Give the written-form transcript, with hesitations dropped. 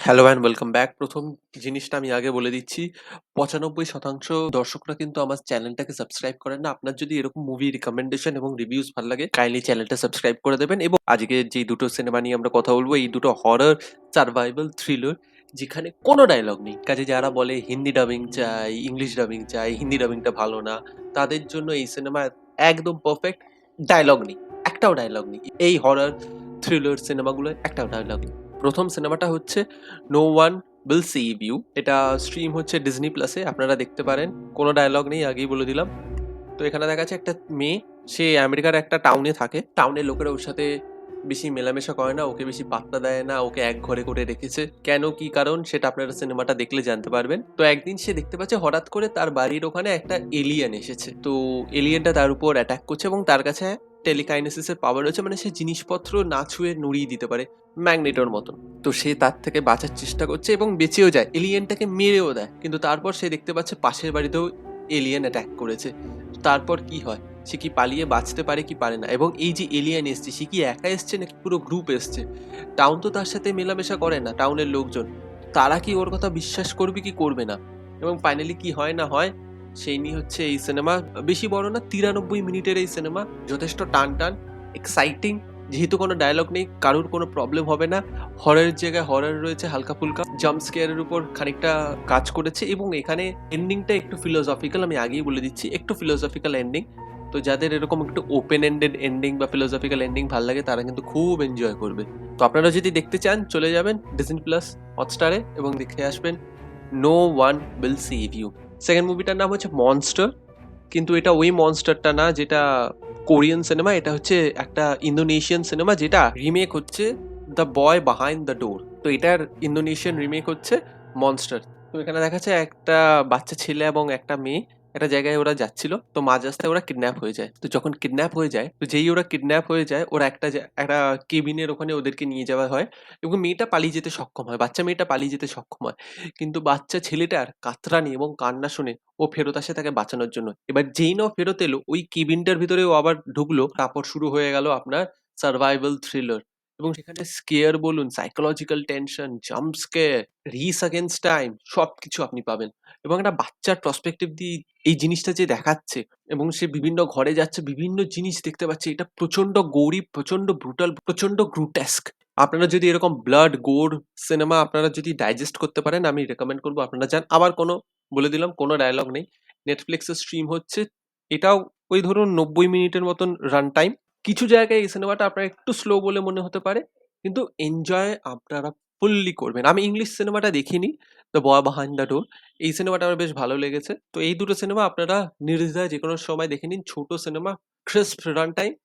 Hello and welcome back. প্রথম জিনিসটা আমি আগে বলে দিচ্ছি, ৯৫% দর্শকরা কিন্তু আমার চ্যানেলটাকে সাবস্ক্রাইব করেন না। আপনার যদি এরকম মুভি রিকমেন্ডেশন এবং রিভিউজ ভালো লাগে, কাইন্ডলি চ্যানেলটা সাবস্ক্রাইব করে দেবেন। এবং আজকে যে দুটো সিনেমা নিয়ে আমরা কথা বলবো, এই দুটো হরর সারভাইভাল থ্রিলার, যেখানে কোনো ডায়লগ নেই। কাজে যারা বলে হিন্দি ডাবিং চাই, ইংলিশ ডাবিং চাই, হিন্দি ডাবিংটা ভালো না, তাদের জন্য এই সিনেমা একদম পারফেক্ট। ডায়লগ নেই, একটাও ডায়লগ নেই। এই হরর থ্রিলার সিনেমাগুলোয় একটাও ডায়লগ নেই। প্রথম সিনেমাটা হচ্ছে no one will save you. এটা স্ট্রিম হচ্ছে ডিজনি প্লাসে, আপনারা দেখতে পারেন। কোনো ডায়লগ নেই, আগেই বলে দিলাম। তো এখানে দেখা যাচ্ছে একটা মেয়ে, সে আমেরিকার একটা টাউনে থাকে। টাউনের লোকেরা ওর সাথে বেশি মেলামেশা করে না, ওকে বেশি পাত্তা দেয় না, ওকে এক ঘরে করে রেখেছে। কেন, কি কারণ, সেটা আপনারা সিনেমাটা দেখলে জানতে পারবেন। তো একদিন সে দেখতে পাচ্ছে হঠাৎ করে তার বাড়ির ওখানে একটা এলিয়েন এসেছে। তো এলিয়েনটা তার উপর অ্যাটাক করছে এবং তার কাছে টেলিকাইনেসিসের পাওয়ার রয়েছে, মানে সে জিনিসপত্র না ছুঁয়ে নুড়িয়ে দিতে পারে, ম্যাগনেটোর মতন। তো সে তার থেকে বাঁচার চেষ্টা করছে এবং বেঁচেও যায়, এলিয়েনটাকে মেরেও দেয়। কিন্তু তারপর সে দেখতে পাচ্ছে পাশের বাড়িতেও এলিয়েন অ্যাটাক করেছে। তারপর কি হয়, সে কি পালিয়ে বাঁচতে পারে কি পারে না? এবং এই যে এলিয়েন এসছে, সে কি একা এসছে নাকি পুরো গ্রুপ এসছে? টাউন তো তার সাথে মেলামেশা করে না, টাউনের লোকজন। তারা কি ওর কথা বিশ্বাস করবে কি করবে না? এবং ফাইনালি কি হয় না হয়, সেই নিয়ে হচ্ছে এই সিনেমা। বেশি বড় না, ৯৩ মিনিটের এই সিনেমা। যথেষ্ট টান টান, এক্সাইটিং। যেহেতু কোনো ডায়লগ নেই, কারোর কোনো প্রবলেম হবে না। হররের জায়গায় হরর রয়েছে, হালকা ফুলকা জাম্প স্কেয়ারের উপর খানিকটা কাজ করেছে। এবং এখানে এন্ডিংটা একটু ফিলোসফিক্যাল, আমি আগেই বলে দিচ্ছি, একটু ফিলোসফিক্যাল এন্ডিং। তো যাদের এরকম একটু ওপেন এন্ডেড এন্ডিং বা ফিলোসফিক্যাল এন্ডিং ভাল লাগে, তারা কিন্তু খুব এনজয় করবে। তো আপনারা যদি দেখতে চান, চলে যাবেন ডিজনি প্লাস হটস্টারে এবং দেখে আসবেন no one will save you. Second মুভিটার নাম হচ্ছে মনস্টার। কিন্তু এটা ওই মনস্টারটা না যেটা কোরিয়ান সিনেমা, এটা হচ্ছে একটা ইন্দোনেশিয়ান সিনেমা, যেটা রিমেক হচ্ছে the boy behind the door. তো এটার ইন্দোনেশিয়ান রিমেক হচ্ছে মনস্টার। তো এখানে দেখাচ্ছে একটা বাচ্চা ছেলে এবং একটা মেয়ে একটা জায়গায় ওরা যাচ্ছিল। তো মাঝ রাস্তায় ওরা কিডন্যাপ হয়ে যায়। তো যখন কিডন্যাপ হয়ে যায়, তো যেই ওরা কিডন্যাপ হয়ে যায়, ওরা একটা কেবিনের ওখানে ওদেরকে নিয়ে যাওয়া হয়। এবং মেয়েটা পালিয়ে যেতে সক্ষম হয়, বাচ্চা মেয়েটা পালিয়ে যেতে সক্ষম হয়। কিন্তু বাচ্চা ছেলেটার কাতরানি এবং কান্না শুনে ও ফেরত আসে তাকে বাঁচানোর জন্য। এবার যেই না ও ফেরত এলো, ওই কেবিনটার ভিতরে ও আবার ঢুকলো, তারপর শুরু হয়ে গেল আপনার সার্ভাইভাল থ্রিলার। এবং সেখানে স্কেয়ার বলুন, সাইকোলজিক্যাল টেনশন, জাম্প স্কেয়ার, রিস এগেইনস্ট টাইম, সবকিছু আপনি পাবেন। এবং একটা বাচ্চার পার্সপেক্টিভ দিয়ে এই জিনিসটা যে দেখাচ্ছে, এবং সে বিভিন্ন ঘরে যাচ্ছে, বিভিন্ন জিনিস দেখতে পাচ্ছে, এটা প্রচন্ড গরিব, প্রচন্ড ব্রুটাল, প্রচন্ড গ্রুটেস্ক। আপনারা যদি এরকম ব্লাড গোর সিনেমা আপনারা যদি ডাইজেস্ট করতে পারেন, আমি রেকমেন্ড করবো আপনারা যান। আবার কোনো, বলে দিলাম, কোনো ডায়লগ নেই। নেটফ্লিক্সে স্ট্রিম হচ্ছে। এটাও ওই ধরুন ৯০ মিনিটের মতন রান টাইম। কিছু জায়গায় এই সিনেমাটা আপনার একটু স্লো বলে মনে হতে পারে, কিন্তু এনজয় আপনারা ফুললি করবেন। আমি ইংলিশ সিনেমাটা দেখিনি, the boy behind the door. এই সিনেমাটা আমার বেশ ভালো লেগেছে। তো এই দুটো সিনেমা আপনারা নির্দ্বিধায় যে কোনো সময় দেখে নিন। ছোট সিনেমা, ক্রিস্প রান টাইম,